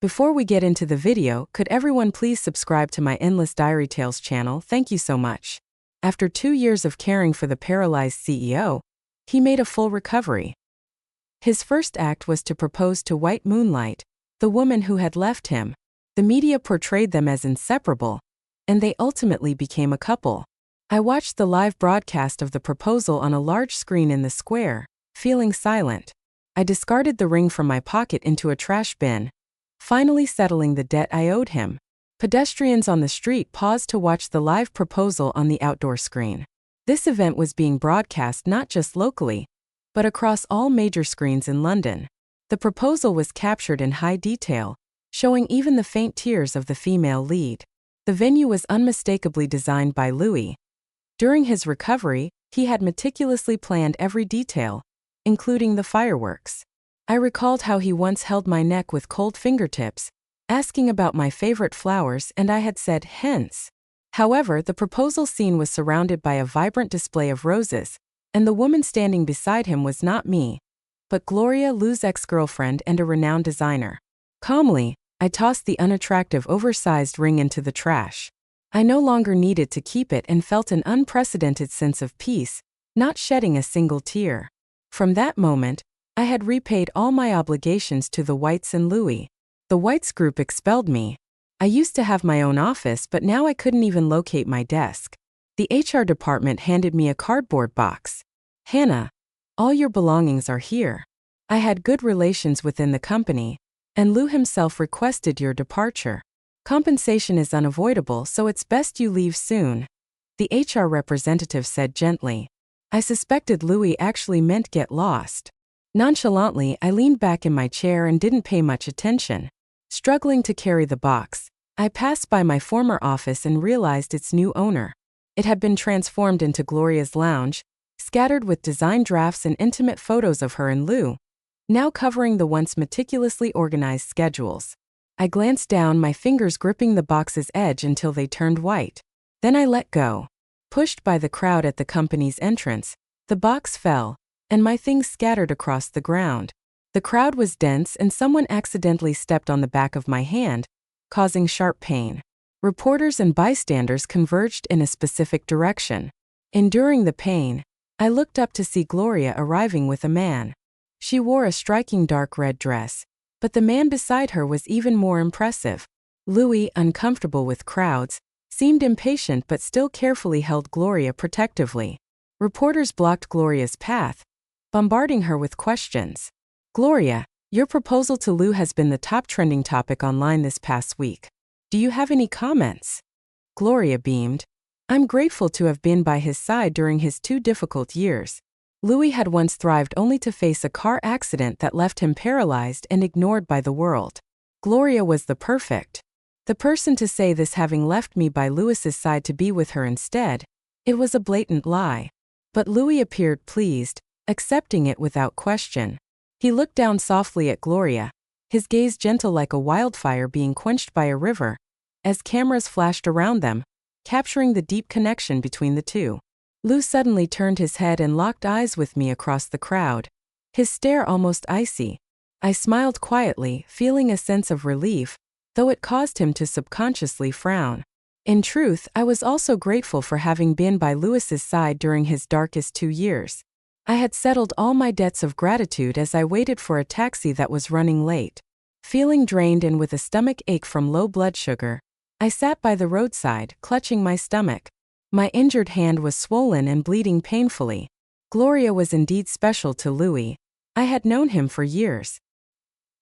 Before we get into the video, could everyone please subscribe to my Endless Diary Tales channel? Thank you so much. After 2 years of caring for the paralyzed CEO, he made a full recovery. His first act was to propose to White Moonlight, the woman who had left him. The media portrayed them as inseparable, and they ultimately became a couple. I watched the live broadcast of the proposal on a large screen in the square, feeling silent. I discarded the ring from my pocket into a trash bin, finally settling the debt I owed him. Pedestrians on the street paused to watch the live proposal on the outdoor screen. This event was being broadcast not just locally, but across all major screens in London. The proposal was captured in high detail, showing even the faint tears of the female lead. The venue was unmistakably designed by Louis. During his recovery, he had meticulously planned every detail, including the fireworks. I recalled how he once held my neck with cold fingertips, asking about my favorite flowers, and I had said, hence. However, the proposal scene was surrounded by a vibrant display of roses, and the woman standing beside him was not me, but Gloria, Lou's ex-girlfriend and a renowned designer. Calmly, I tossed the unattractive, oversized ring into the trash. I no longer needed to keep it and felt an unprecedented sense of peace, not shedding a single tear. From that moment, I had repaid all my obligations to the Whites and Louis. The Whites group expelled me. I used to have my own office, but now I couldn't even locate my desk. The HR department handed me a cardboard box. Hannah, all your belongings are here. I had good relations within the company, and Lou himself requested your departure. Compensation is unavoidable, so it's best you leave soon, the HR representative said gently. I suspected Louis actually meant get lost. Nonchalantly, I leaned back in my chair and didn't pay much attention. Struggling to carry the box, I passed by my former office and realized its new owner. It had been transformed into Gloria's lounge, scattered with design drafts and intimate photos of her and Lou, now covering the once meticulously organized schedules. I glanced down, my fingers gripping the box's edge until they turned white. Then I let go. Pushed by the crowd at the company's entrance, the box fell, and my things scattered across the ground. The crowd was dense and someone accidentally stepped on the back of my hand, causing sharp pain. Reporters and bystanders converged in a specific direction. Enduring the pain, I looked up to see Gloria arriving with a man. She wore a striking dark red dress, but the man beside her was even more impressive. Louis, uncomfortable with crowds, seemed impatient but still carefully held Gloria protectively. Reporters blocked Gloria's path, bombarding her with questions. Gloria, your proposal to Lou has been the top trending topic online this past week. Do you have any comments? Gloria beamed. I'm grateful to have been by his side during his 2 difficult years. Louis had once thrived only to face a car accident that left him paralyzed and ignored by the world. Gloria was the person to say this, having left me by Louis's side to be with her instead. It was a blatant lie. But Louis appeared pleased, accepting it without question. He looked down softly at Gloria, his gaze gentle like a wildfire being quenched by a river, as cameras flashed around them, capturing the deep connection between the two. Lou suddenly turned his head and locked eyes with me across the crowd, his stare almost icy. I smiled quietly, feeling a sense of relief, though it caused him to subconsciously frown. In truth, I was also grateful for having been by Louis's side during his darkest 2 years. I had settled all my debts of gratitude as I waited for a taxi that was running late. Feeling drained and with a stomach ache from low blood sugar, I sat by the roadside, clutching my stomach. My injured hand was swollen and bleeding painfully. Gloria was indeed special to Louis. I had known him for years.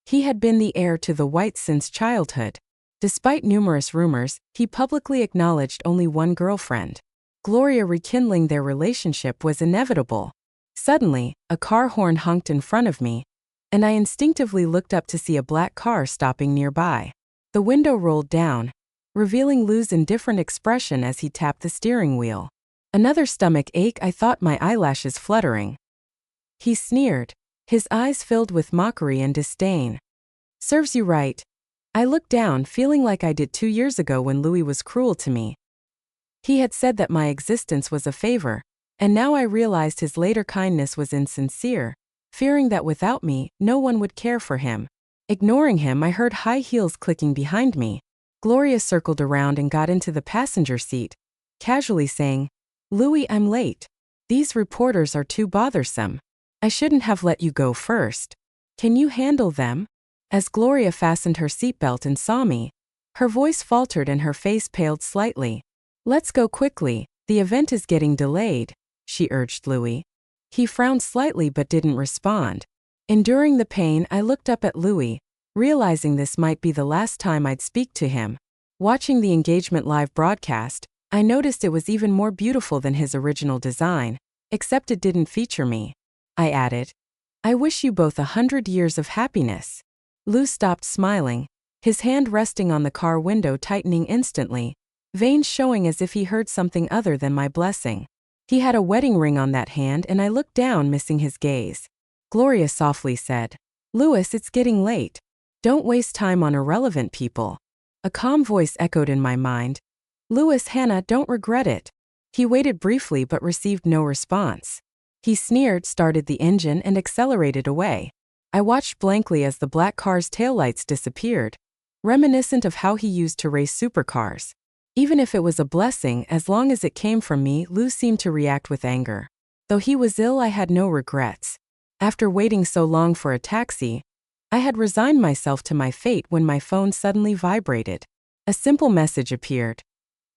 He had been the heir to the Whites since childhood. Despite numerous rumors, he publicly acknowledged only one girlfriend. Gloria rekindling their relationship was inevitable. Suddenly, a car horn honked in front of me, and I instinctively looked up to see a black car stopping nearby. The window rolled down, revealing Lou's indifferent expression as he tapped the steering wheel. Another stomach ache, I thought, my eyelashes fluttering. He sneered, his eyes filled with mockery and disdain. Serves you right. I looked down, feeling like I did 2 years ago when Louis was cruel to me. He had said that my existence was a favor, and now I realized his later kindness was insincere, fearing that without me, no one would care for him. Ignoring him, I heard high heels clicking behind me. Gloria circled around and got into the passenger seat, casually saying, "Louis, I'm late. These reporters are too bothersome. I shouldn't have let you go first. Can you handle them?" As Gloria fastened her seatbelt and saw me, her voice faltered and her face paled slightly. "Let's go quickly, the event is getting delayed," she urged Louis. He frowned slightly but didn't respond. Enduring the pain, I looked up at Louis, realizing this might be the last time I'd speak to him. Watching the engagement live broadcast, I noticed it was even more beautiful than his original design, except it didn't feature me. I added, "I wish you both 100 years of happiness." Lou stopped smiling, his hand resting on the car window tightening instantly, veins showing as if he heard something other than my blessing. He had a wedding ring on that hand and I looked down, missing his gaze. Gloria softly said, "Louis, it's getting late. Don't waste time on irrelevant people." A calm voice echoed in my mind. "Louis, Hannah, don't regret it." He waited briefly but received no response. He sneered, started the engine, and accelerated away. I watched blankly as the black car's taillights disappeared, reminiscent of how he used to race supercars. Even if it was a blessing, as long as it came from me, Lou seemed to react with anger. Though he was ill, I had no regrets. After waiting so long for a taxi, I had resigned myself to my fate when my phone suddenly vibrated. A simple message appeared.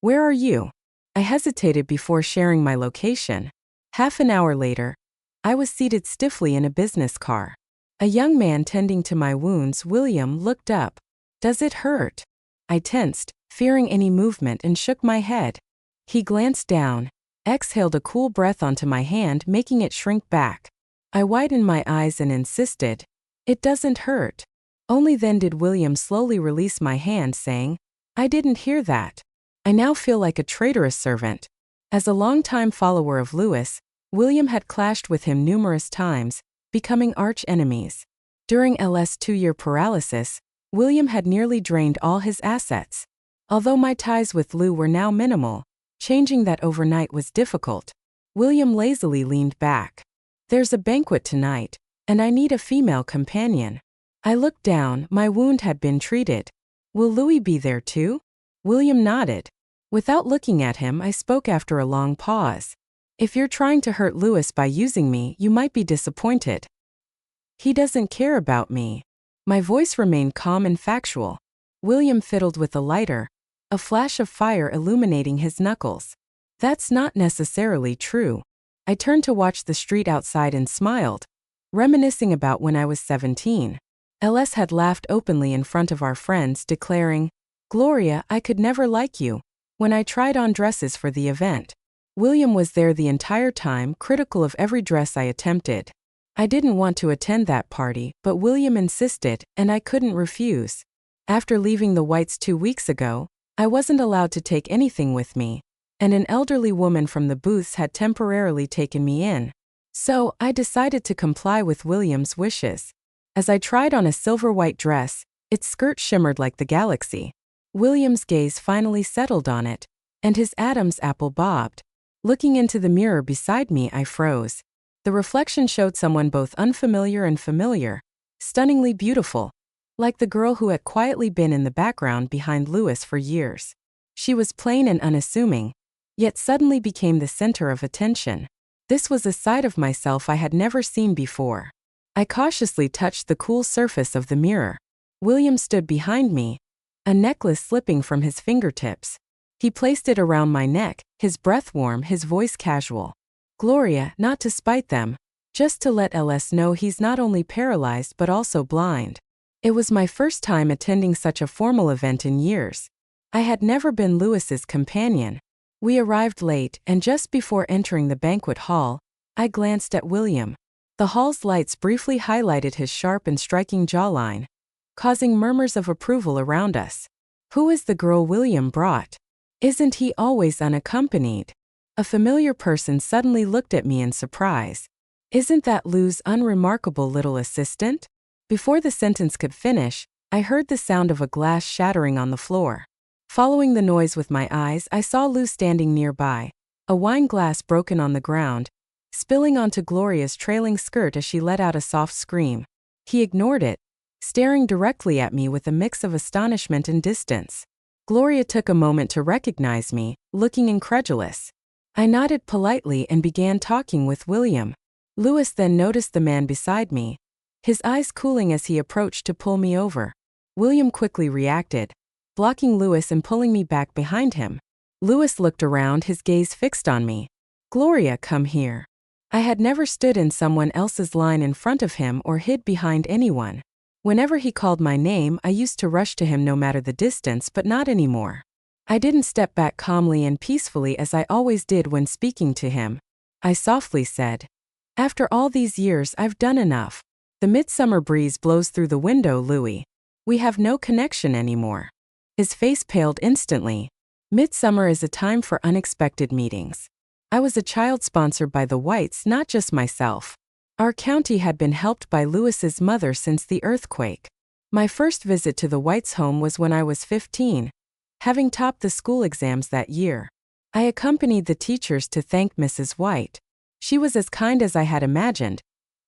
"Where are you?" I hesitated before sharing my location. Half an hour later, I was seated stiffly in a business car. A young man tending to my wounds, William, looked up. "Does it hurt?" I tensed, fearing any movement, and shook my head. He glanced down, exhaled a cool breath onto my hand, making it shrink back. I widened my eyes and insisted, "It doesn't hurt." Only then did William slowly release my hand, saying, "I didn't hear that." I now feel like a traitorous servant. As a longtime follower of Louis, William had clashed with him numerous times, becoming arch enemies. During LS' 2-year paralysis, William had nearly drained all his assets. Although my ties with Lou were now minimal, changing that overnight was difficult. William lazily leaned back. "There's a banquet tonight, and I need a female companion." I looked down, my wound had been treated. "Will Louis be there too?" William nodded. Without looking at him, I spoke after a long pause. "If you're trying to hurt Louis by using me, you might be disappointed. He doesn't care about me." My voice remained calm and factual. William fiddled with a lighter, a flash of fire illuminating his knuckles. "That's not necessarily true." I turned to watch the street outside and smiled, reminiscing about when I was 17. LS had laughed openly in front of our friends, declaring, "Gloria, I could never like you," when I tried on dresses for the event. William was there the entire time, critical of every dress I attempted. I didn't want to attend that party, but William insisted, and I couldn't refuse. After leaving the Whites 2 weeks ago, I wasn't allowed to take anything with me, and an elderly woman from the booths had temporarily taken me in. So, I decided to comply with William's wishes. As I tried on a silver-white dress, its skirt shimmered like the galaxy. William's gaze finally settled on it, and his Adam's apple bobbed. Looking into the mirror beside me, I froze. The reflection showed someone both unfamiliar and familiar, stunningly beautiful, like the girl who had quietly been in the background behind Louis for years. She was plain and unassuming, yet suddenly became the center of attention. This was a side of myself I had never seen before. I cautiously touched the cool surface of the mirror. William stood behind me, a necklace slipping from his fingertips. He placed it around my neck, his breath warm, his voice casual. "Gloria, not to spite them, just to let LS know he's not only paralyzed but also blind." It was my first time attending such a formal event in years. I had never been Louis's companion. We arrived late, and just before entering the banquet hall, I glanced at William. The hall's lights briefly highlighted his sharp and striking jawline, causing murmurs of approval around us. "Who is the girl William brought? Isn't he always unaccompanied?" A familiar person suddenly looked at me in surprise. "Isn't that Lou's unremarkable little assistant?" Before the sentence could finish, I heard the sound of a glass shattering on the floor. Following the noise with my eyes, I saw Lou standing nearby, a wine glass broken on the ground, spilling onto Gloria's trailing skirt as she let out a soft scream. He ignored it, staring directly at me with a mix of astonishment and distance. Gloria took a moment to recognize me, looking incredulous. I nodded politely and began talking with William. Louis then noticed the man beside me, his eyes cooling as he approached to pull me over. William quickly reacted, blocking Louis and pulling me back behind him. Louis looked around, his gaze fixed on me. "Gloria, come here." I had never stood in someone else's line in front of him or hid behind anyone. Whenever he called my name, I used to rush to him no matter the distance, but not anymore. I didn't step back calmly and peacefully as I always did when speaking to him. I softly said, "After all these years, I've done enough. The midsummer breeze blows through the window, Louis. We have no connection anymore." His face paled instantly. Midsummer is a time for unexpected meetings. I was a child sponsored by the Whites, not just myself. Our county had been helped by Louis's mother since the earthquake. My first visit to the Whites' home was when I was 15, having topped the school exams that year. I accompanied the teachers to thank Mrs. White. She was as kind as I had imagined,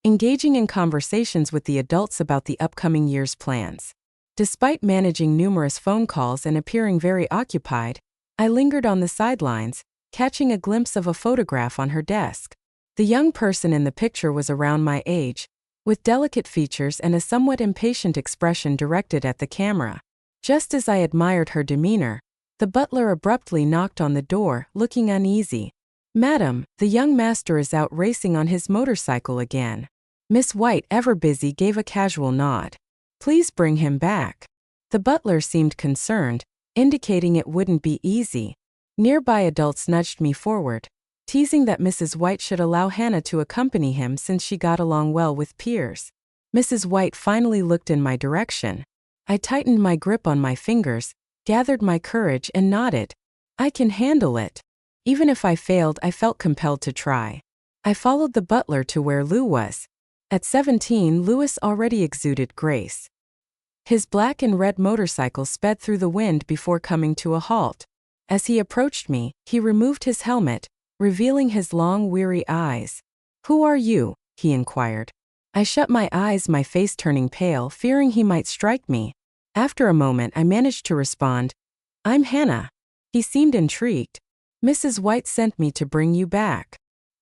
engaging in conversations with the adults about the upcoming year's plans. Despite managing numerous phone calls and appearing very occupied, I lingered on the sidelines, catching a glimpse of a photograph on her desk. The young person in the picture was around my age, with delicate features and a somewhat impatient expression directed at the camera. Just as I admired her demeanor, the butler abruptly knocked on the door, looking uneasy. "Madam, the young master is out racing on his motorcycle again." Miss White, ever busy, gave a casual nod. "Please bring him back." The butler seemed concerned, indicating it wouldn't be easy. Nearby adults nudged me forward, teasing that Mrs. White should allow Hannah to accompany him since she got along well with peers. Mrs. White finally looked in my direction. I tightened my grip on my fingers, gathered my courage, and nodded. "I can handle it." Even if I failed, I felt compelled to try. I followed the butler to where Lou was. At 17, Louis already exuded grace. His black and red motorcycle sped through the wind before coming to a halt. As he approached me, he removed his helmet, revealing his long, weary eyes. "Who are you?" he inquired. I shut my eyes, my face turning pale, fearing he might strike me. After a moment, I managed to respond, "I'm Hannah." He seemed intrigued. "Mrs. White sent me to bring you back."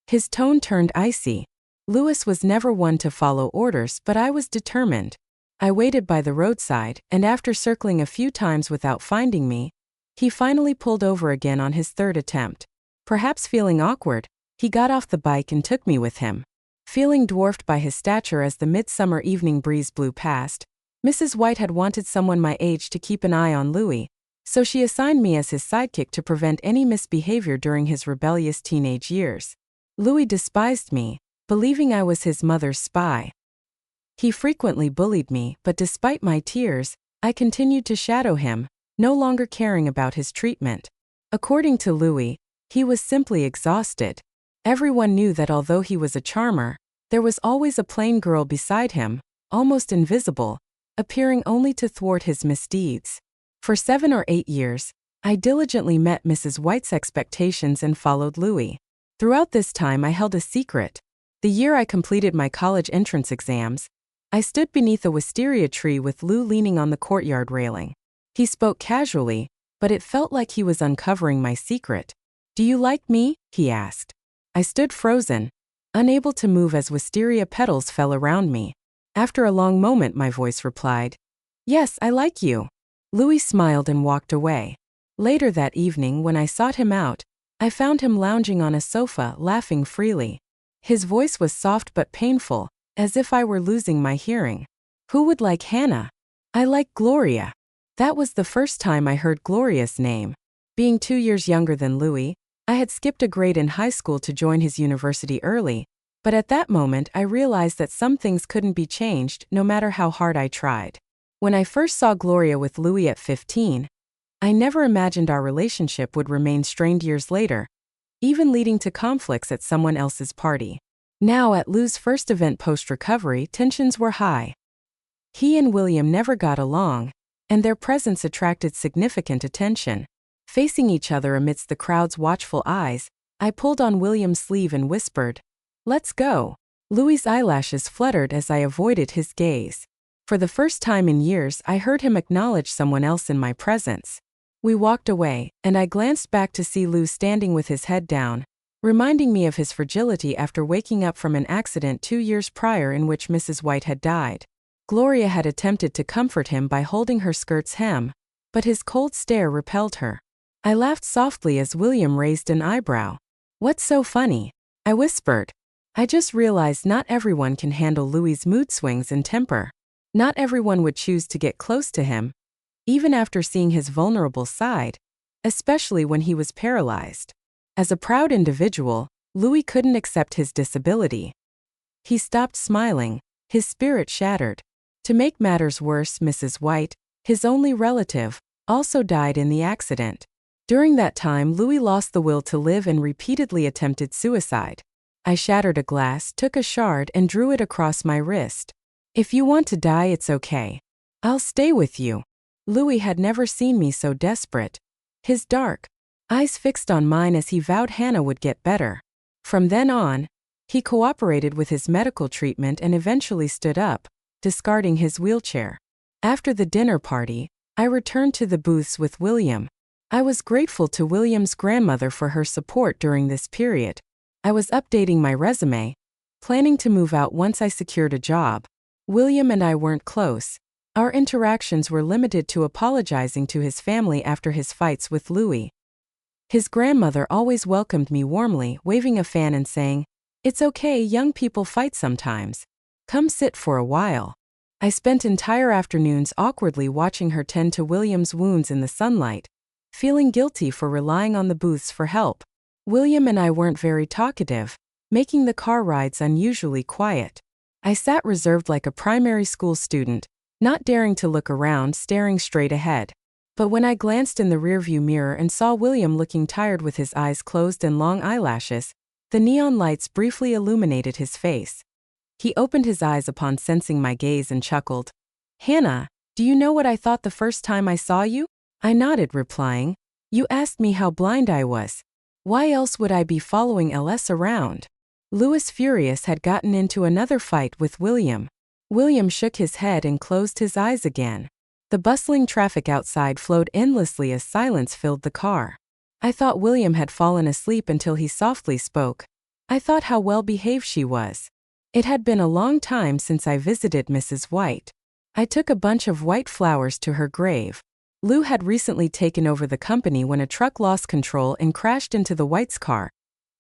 His tone turned icy. Louis was never one to follow orders, but I was determined. I waited by the roadside, and after circling a few times without finding me, he finally pulled over again on his third attempt. Perhaps feeling awkward, he got off the bike and took me with him. Feeling dwarfed by his stature as the midsummer evening breeze blew past, Mrs. White had wanted someone my age to keep an eye on Louis, so she assigned me as his sidekick to prevent any misbehavior during his rebellious teenage years. Louis despised me, believing I was his mother's spy. He frequently bullied me, but despite my tears, I continued to shadow him, no longer caring about his treatment. According to Louis, he was simply exhausted. Everyone knew that although he was a charmer, there was always a plain girl beside him, almost invisible, appearing only to thwart his misdeeds. For 7 or 8 years, I diligently met Mrs. White's expectations and followed Louis. Throughout this time, I held a secret. The year I completed my college entrance exams, I stood beneath a wisteria tree with Lou leaning on the courtyard railing. He spoke casually, but it felt like he was uncovering my secret. "Do you like me?" he asked. I stood frozen, unable to move as wisteria petals fell around me. After a long moment, my voice replied, "Yes, I like you." Louis smiled and walked away. Later that evening, when I sought him out, I found him lounging on a sofa, laughing freely. His voice was soft but painful, as if I were losing my hearing. "Who would like Hannah? I like Gloria." That was the first time I heard Gloria's name. Being 2 years younger than Louis, I had skipped a grade in high school to join his university early, but at that moment I realized that some things couldn't be changed no matter how hard I tried. When I first saw Gloria with Louis at 15, I never imagined our relationship would remain strained years later, even leading to conflicts at someone else's party. Now, at Lou's first event post-recovery, tensions were high. He and William never got along, and their presence attracted significant attention. Facing each other amidst the crowd's watchful eyes, I pulled on William's sleeve and whispered, "Let's go." Louis's eyelashes fluttered as I avoided his gaze. For the first time in years, I heard him acknowledge someone else in my presence. We walked away, and I glanced back to see Lou standing with his head down, reminding me of his fragility after waking up from an accident 2 years prior in which Mrs. White had died. Gloria had attempted to comfort him by holding her skirt's hem, but his cold stare repelled her. I laughed softly as William raised an eyebrow. "What's so funny?" I whispered. "I just realized not everyone can handle Louis's mood swings and temper. Not everyone would choose to get close to him, even after seeing his vulnerable side, especially when he was paralyzed. As a proud individual, Louis couldn't accept his disability." He stopped smiling, his spirit shattered. To make matters worse, Mrs. White, his only relative, also died in the accident. During that time, Louis lost the will to live and repeatedly attempted suicide. I shattered a glass, took a shard, and drew it across my wrist. "If you want to die, it's okay. I'll stay with you." Louis had never seen me so desperate. His dark eyes fixed on mine as he vowed Hannah would get better. From then on, he cooperated with his medical treatment and eventually stood up, discarding his wheelchair. After the dinner party, I returned to the booths with William. I was grateful to William's grandmother for her support during this period. I was updating my resume, planning to move out once I secured a job. William and I weren't close. Our interactions were limited to apologizing to his family after his fights with Louis. His grandmother always welcomed me warmly, waving a fan and saying, "It's okay, young people fight sometimes. Come sit for a while." I spent entire afternoons awkwardly watching her tend to William's wounds in the sunlight, feeling guilty for relying on the booths for help. William and I weren't very talkative, making the car rides unusually quiet. I sat reserved like a primary school student, not daring to look around, staring straight ahead. But when I glanced in the rearview mirror and saw William looking tired with his eyes closed and long eyelashes, the neon lights briefly illuminated his face. He opened his eyes upon sensing my gaze and chuckled. "Hannah, do you know what I thought the first time I saw you?" I nodded, replying, "You asked me how blind I was. Why else would I be following LS around?" Louis, furious, had gotten into another fight with William. William shook his head and closed his eyes again. The bustling traffic outside flowed endlessly as silence filled the car. I thought William had fallen asleep until he softly spoke. I thought how well behaved she was. It had been a long time since I visited Mrs. White. I took a bunch of white flowers to her grave. Lou had recently taken over the company when a truck lost control and crashed into the White's car,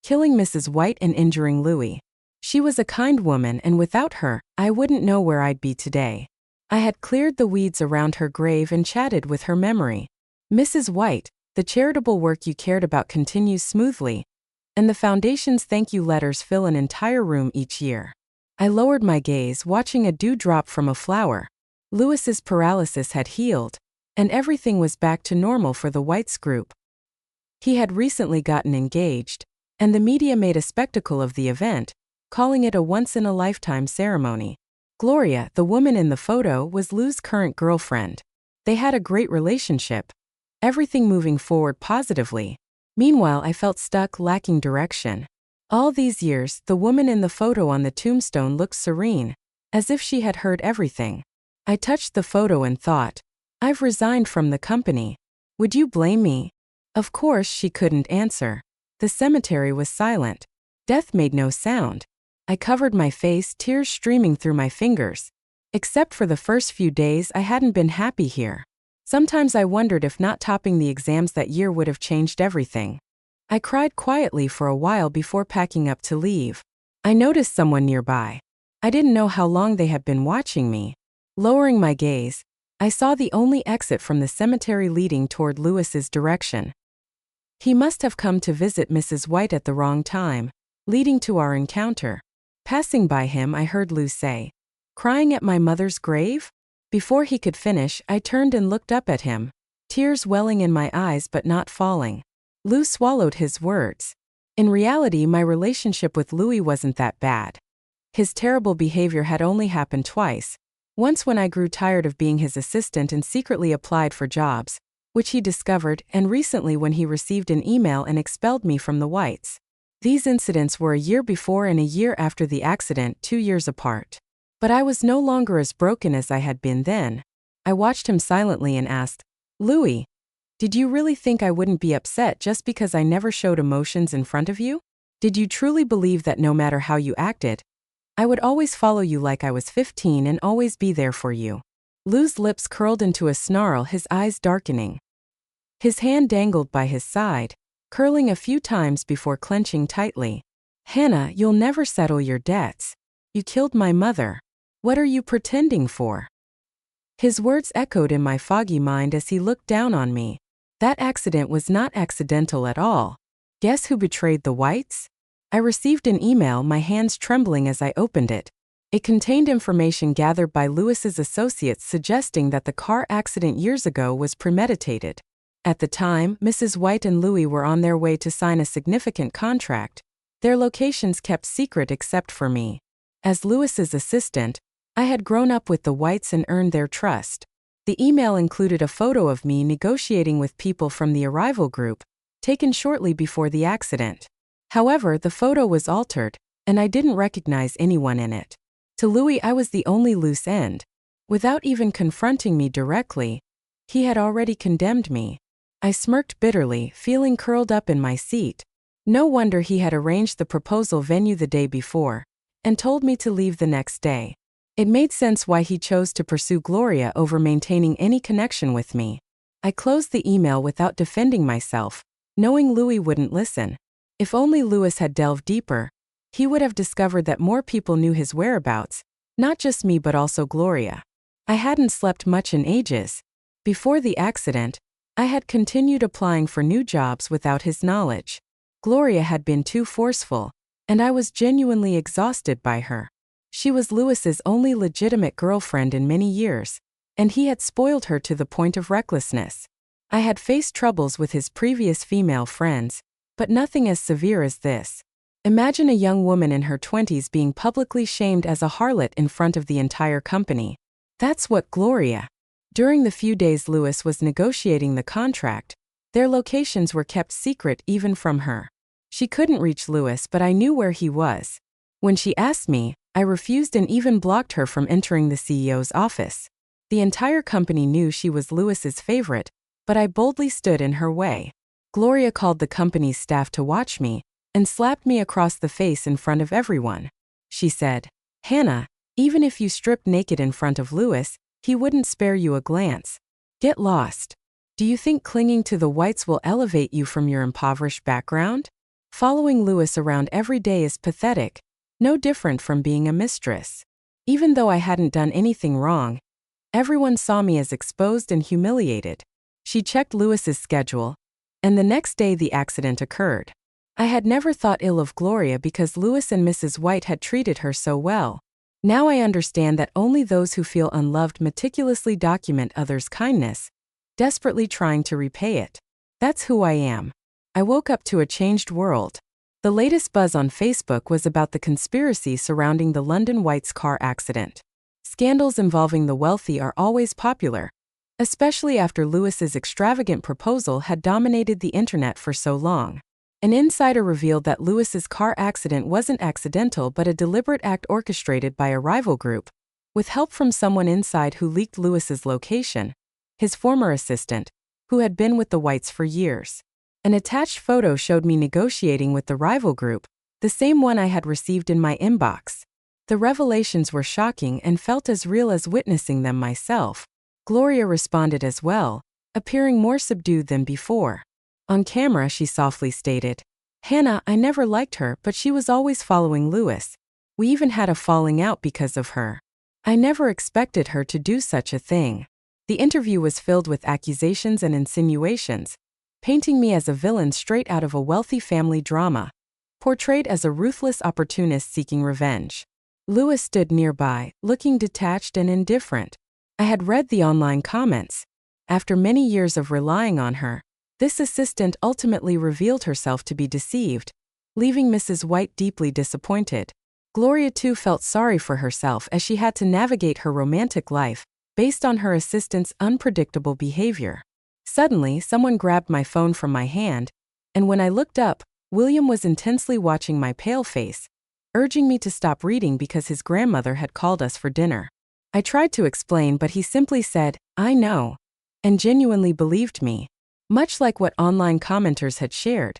killing Mrs. White and injuring Louis. She was a kind woman, and without her, I wouldn't know where I'd be today. I had cleared the weeds around her grave and chatted with her memory. "Mrs. White, the charitable work you cared about continues smoothly, and the Foundation's thank you letters fill an entire room each year." I lowered my gaze, watching a dew drop from a flower. Louis's paralysis had healed, and everything was back to normal for the Whites group. He had recently gotten engaged, and the media made a spectacle of the event, calling it a once-in-a-lifetime ceremony. Gloria, the woman in the photo, was Lou's current girlfriend. They had a great relationship, everything moving forward positively. Meanwhile, I felt stuck, lacking direction. All these years, the woman in the photo on the tombstone looked serene, as if she had heard everything. I touched the photo and thought, "I've resigned from the company. Would you blame me?" Of course, she couldn't answer. The cemetery was silent. Death made no sound. I covered my face, tears streaming through my fingers. Except for the first few days, I hadn't been happy here. Sometimes I wondered if not topping the exams that year would have changed everything. I cried quietly for a while before packing up to leave. I noticed someone nearby. I didn't know how long they had been watching me. Lowering my gaze, I saw the only exit from the cemetery leading toward Louis's direction. He must have come to visit Mrs. White at the wrong time, leading to our encounter. Passing by him, I heard Lou say, "Crying at my mother's grave?" Before he could finish, I turned and looked up at him, tears welling in my eyes but not falling. Lou swallowed his words. In reality, my relationship with Louis wasn't that bad. His terrible behavior had only happened twice. Once when I grew tired of being his assistant and secretly applied for jobs, which he discovered, and recently when he received an email and expelled me from the Whites. These incidents were a year before and a year after the accident, 2 years apart. But I was no longer as broken as I had been then. I watched him silently and asked, "Louis, did you really think I wouldn't be upset just because I never showed emotions in front of you? Did you truly believe that no matter how you acted, I would always follow you like I was 15 and always be there for you?" Lou's lips curled into a snarl, his eyes darkening. His hand dangled by his side, curling a few times before clenching tightly. "Hannah, you'll never settle your debts. You killed my mother. What are you pretending for?" His words echoed in my foggy mind as he looked down on me. That accident was not accidental at all. Guess who betrayed the Whites? I received an email, my hands trembling as I opened it. It contained information gathered by Louis's associates suggesting that the car accident years ago was premeditated. At the time, Mrs. White and Louis were on their way to sign a significant contract, their locations kept secret except for me. As Louis's assistant, I had grown up with the Whites and earned their trust. The email included a photo of me negotiating with people from the arrival group, taken shortly before the accident. However, the photo was altered, and I didn't recognize anyone in it. To Louis, I was the only loose end. Without even confronting me directly, he had already condemned me. I smirked bitterly, feeling curled up in my seat. No wonder he had arranged the proposal venue the day before, and told me to leave the next day. It made sense why he chose to pursue Gloria over maintaining any connection with me. I closed the email without defending myself, knowing Louis wouldn't listen. If only Louis had delved deeper, he would have discovered that more people knew his whereabouts, not just me but also Gloria. I hadn't slept much in ages. Before the accident, I had continued applying for new jobs without his knowledge. Gloria had been too forceful, and I was genuinely exhausted by her. She was Louis's only legitimate girlfriend in many years, and he had spoiled her to the point of recklessness. I had faced troubles with his previous female friends, but nothing as severe as this. Imagine a young woman in her 20s being publicly shamed as a harlot in front of the entire company. That's what Gloria. During the few days Louis was negotiating the contract, their locations were kept secret even from her. She couldn't reach Louis, but I knew where he was. When she asked me, I refused and even blocked her from entering the CEO's office. The entire company knew she was Louis's favorite, but I boldly stood in her way. Gloria called the company's staff to watch me and slapped me across the face in front of everyone. She said, "Hannah, even if you stripped naked in front of Louis, he wouldn't spare you a glance. Get lost. Do you think clinging to the Whites will elevate you from your impoverished background? Following Louis around every day is pathetic, no different from being a mistress." Even though I hadn't done anything wrong, everyone saw me as exposed and humiliated. She checked Louis's schedule, and the next day the accident occurred. I had never thought ill of Gloria because Louis and Mrs. White had treated her so well. Now I understand that only those who feel unloved meticulously document others' kindness, desperately trying to repay it. That's who I am. I woke up to a changed world. The latest buzz on Facebook was about the conspiracy surrounding the London Whites car accident. Scandals involving the wealthy are always popular, especially after Louis's extravagant proposal had dominated the internet for so long. An insider revealed that Louis's car accident wasn't accidental but a deliberate act orchestrated by a rival group, with help from someone inside who leaked Louis's location, his former assistant, who had been with the Whites for years. An attached photo showed me negotiating with the rival group, the same one I had received in my inbox. The revelations were shocking and felt as real as witnessing them myself. Gloria responded as well, appearing more subdued than before. On camera, she softly stated, "Hannah, I never liked her, but she was always following Louis. We even had a falling out because of her. I never expected her to do such a thing." The interview was filled with accusations and insinuations, painting me as a villain straight out of a wealthy family drama, portrayed as a ruthless opportunist seeking revenge. Louis stood nearby, looking detached and indifferent. I had read the online comments. After many years of relying on her, this assistant ultimately revealed herself to be deceived, leaving Mrs. White deeply disappointed. Gloria too felt sorry for herself as she had to navigate her romantic life based on her assistant's unpredictable behavior. Suddenly, someone grabbed my phone from my hand, and when I looked up, William was intensely watching my pale face, urging me to stop reading because his grandmother had called us for dinner. I tried to explain, but he simply said, "I know," and genuinely believed me. Much like what online commenters had shared,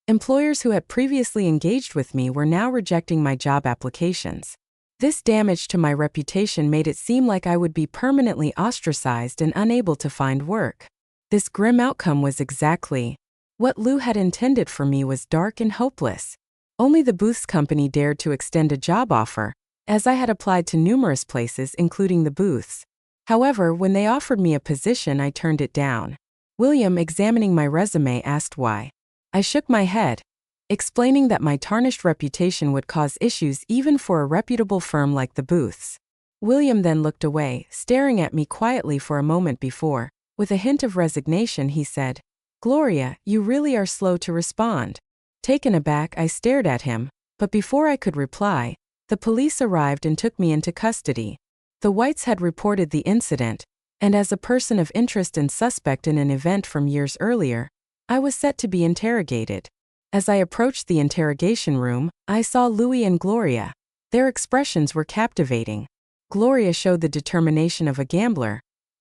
employers who had previously engaged with me were now rejecting my job applications. This damage to my reputation made it seem like I would be permanently ostracized and unable to find work. This grim outcome was exactly what Lou had intended for me. Was dark and hopeless. Only the Booths company dared to extend a job offer, as I had applied to numerous places including the Booths. However, when they offered me a position, I turned it down. William, examining my resume, asked why. I shook my head, explaining that my tarnished reputation would cause issues even for a reputable firm like the Booths. William then looked away, staring at me quietly for a moment before, with a hint of resignation, he said, "Gloria, you really are slow to respond." Taken aback, I stared at him, but before I could reply, the police arrived and took me into custody. The Whites had reported the incident, and as a person of interest and suspect in an event from years earlier, I was set to be interrogated. As I approached the interrogation room, I saw Louis and Gloria. Their expressions were captivating. Gloria showed the determination of a gambler,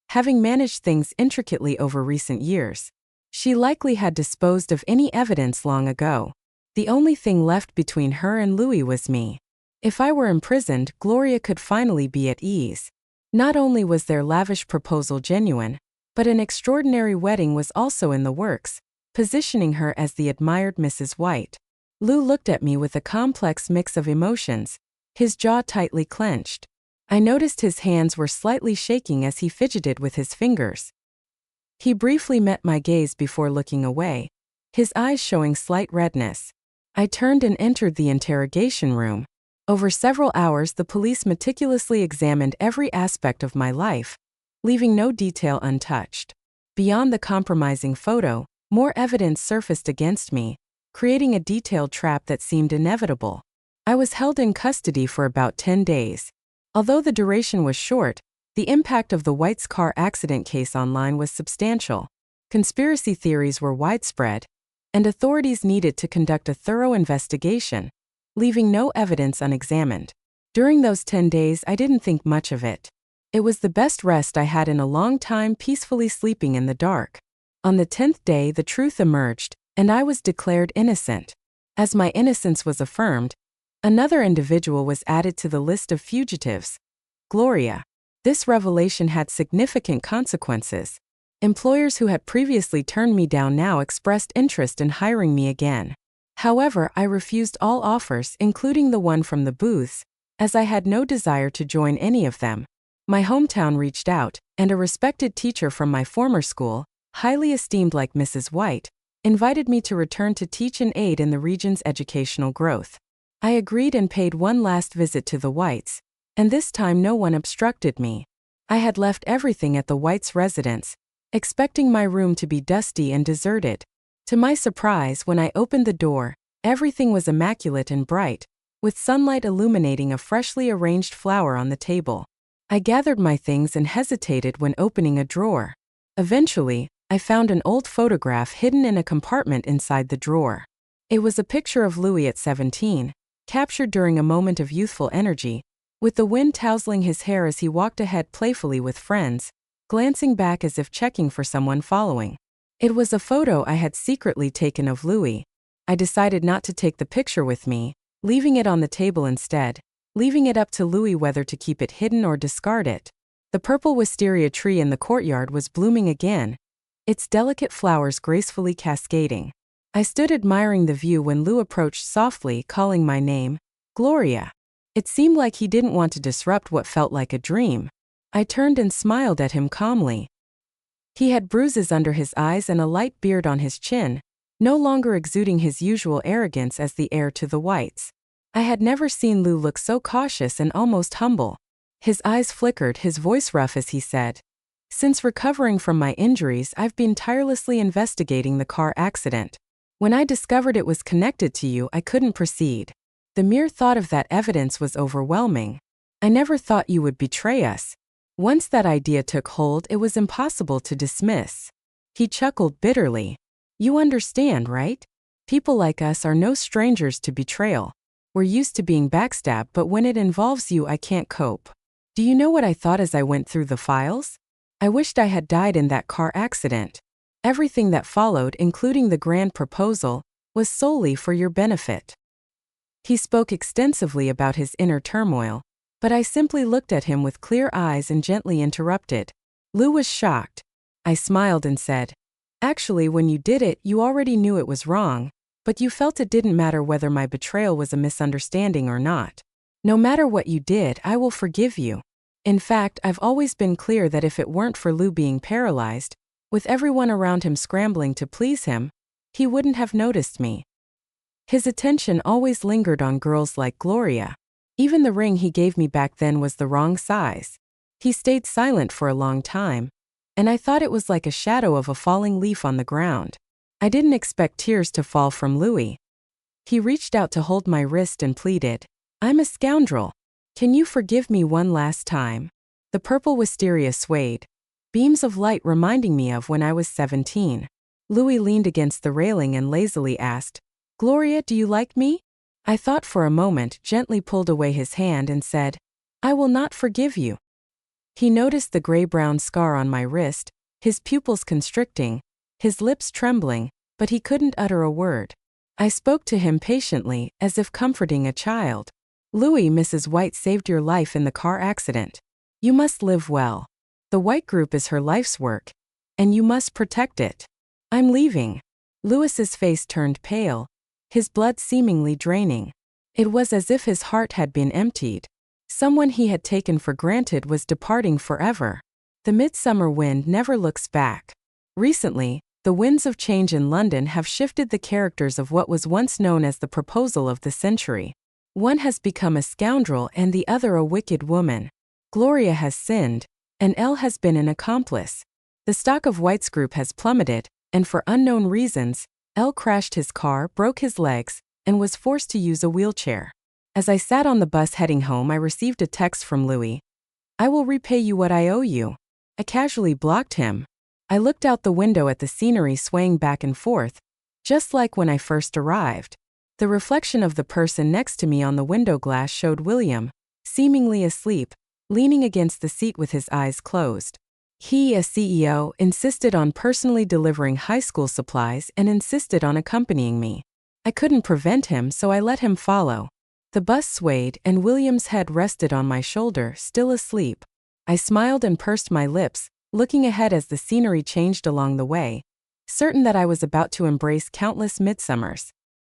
having managed things intricately over recent years. She likely had disposed of any evidence long ago. The only thing left between her and Louis was me. If I were imprisoned, Gloria could finally be at ease. Not only was their lavish proposal genuine, but an extraordinary wedding was also in the works, positioning her as the admired Mrs. White. Lou looked at me with a complex mix of emotions, his jaw tightly clenched. I noticed his hands were slightly shaking as he fidgeted with his fingers. He briefly met my gaze before looking away, his eyes showing slight redness. I turned and entered the interrogation room. Over several hours, the police meticulously examined every aspect of my life, leaving no detail untouched. Beyond the compromising photo, more evidence surfaced against me, creating a detailed trap that seemed inevitable. I was held in custody for about 10 days. Although the duration was short, the impact of the White's car accident case online was substantial. Conspiracy theories were widespread, and authorities needed to conduct a thorough investigation, leaving no evidence unexamined. During those 10 days, I didn't think much of it. It was the best rest I had in a long time, peacefully sleeping in the dark. On the 10th day, the truth emerged, and I was declared innocent. As my innocence was affirmed, another individual was added to the list of fugitives, Gloria. This revelation had significant consequences. Employers who had previously turned me down now expressed interest in hiring me again. However, I refused all offers, including the one from the Booths, as I had no desire to join any of them. My hometown reached out, and a respected teacher from my former school, highly esteemed like Mrs. White, invited me to return to teach and aid in the region's educational growth. I agreed and paid one last visit to the Whites, and this time no one obstructed me. I had left everything at the Whites' residence, expecting my room to be dusty and deserted. To my surprise, when I opened the door, everything was immaculate and bright, with sunlight illuminating a freshly arranged flower on the table. I gathered my things and hesitated when opening a drawer. Eventually, I found an old photograph hidden in a compartment inside the drawer. It was a picture of Louis at 17, captured during a moment of youthful energy, with the wind tousling his hair as he walked ahead playfully with friends, glancing back as if checking for someone following. It was a photo I had secretly taken of Louis. I decided not to take the picture with me, leaving it on the table instead, leaving it up to Louis whether to keep it hidden or discard it. The purple wisteria tree in the courtyard was blooming again, its delicate flowers gracefully cascading. I stood admiring the view when Lou approached softly, calling my name, Gloria. It seemed like he didn't want to disrupt what felt like a dream. I turned and smiled at him calmly. He had bruises under his eyes and a light beard on his chin, no longer exuding his usual arrogance as the heir to the Whites. I had never seen Lou look so cautious and almost humble. His eyes flickered, his voice rough as he said, "Since recovering from my injuries, I've been tirelessly investigating the car accident. When I discovered it was connected to you, I couldn't proceed. The mere thought of that evidence was overwhelming. I never thought you would betray us. Once that idea took hold, it was impossible to dismiss." He chuckled bitterly. "You understand, right? People like us are no strangers to betrayal. We're used to being backstabbed, but when it involves you, I can't cope. Do you know what I thought as I went through the files? I wished I had died in that car accident. Everything that followed, including the grand proposal, was solely for your benefit." He spoke extensively about his inner turmoil, but I simply looked at him with clear eyes and gently interrupted. Lou was shocked. I smiled and said, "Actually, when you did it, you already knew it was wrong, but you felt it didn't matter whether my betrayal was a misunderstanding or not. No matter what you did, I will forgive you. In fact, I've always been clear that if it weren't for Lou being paralyzed, with everyone around him scrambling to please him, he wouldn't have noticed me." His attention always lingered on girls like Gloria. Even the ring he gave me back then was the wrong size. He stayed silent for a long time, and I thought it was like a shadow of a falling leaf on the ground. I didn't expect tears to fall from Louis. He reached out to hold my wrist and pleaded, "I'm a scoundrel. Can you forgive me one last time?" The purple wisteria swayed, beams of light reminding me of when I was 17. Louis leaned against the railing and lazily asked, "Gloria, do you like me?" I thought for a moment, gently pulled away his hand and said, "I will not forgive you." He noticed the gray-brown scar on my wrist, his pupils constricting, his lips trembling, but he couldn't utter a word. I spoke to him patiently, as if comforting a child. "Louis, Mrs. White saved your life in the car accident. You must live well. The White Group is her life's work, and you must protect it. I'm leaving." Louis's face turned pale, his blood seemingly draining. It was as if his heart had been emptied. Someone he had taken for granted was departing forever. The midsummer wind never looks back. Recently, the winds of change in London have shifted the characters of what was once known as the proposal of the century. One has become a scoundrel and the other a wicked woman. Gloria has sinned, and Elle has been an accomplice. The stock of White's group has plummeted, and for unknown reasons, Elle crashed his car, broke his legs, and was forced to use a wheelchair. As I sat on the bus heading home, I received a text from Louis. "I will repay you what I owe you." I casually blocked him. I looked out the window at the scenery swaying back and forth, just like when I first arrived. The reflection of the person next to me on the window glass showed William, seemingly asleep, leaning against the seat with his eyes closed. He, a CEO, insisted on personally delivering high school supplies and insisted on accompanying me. I couldn't prevent him, so I let him follow. The bus swayed and William's head rested on my shoulder, still asleep. I smiled and pursed my lips, looking ahead as the scenery changed along the way, certain that I was about to embrace countless midsummers.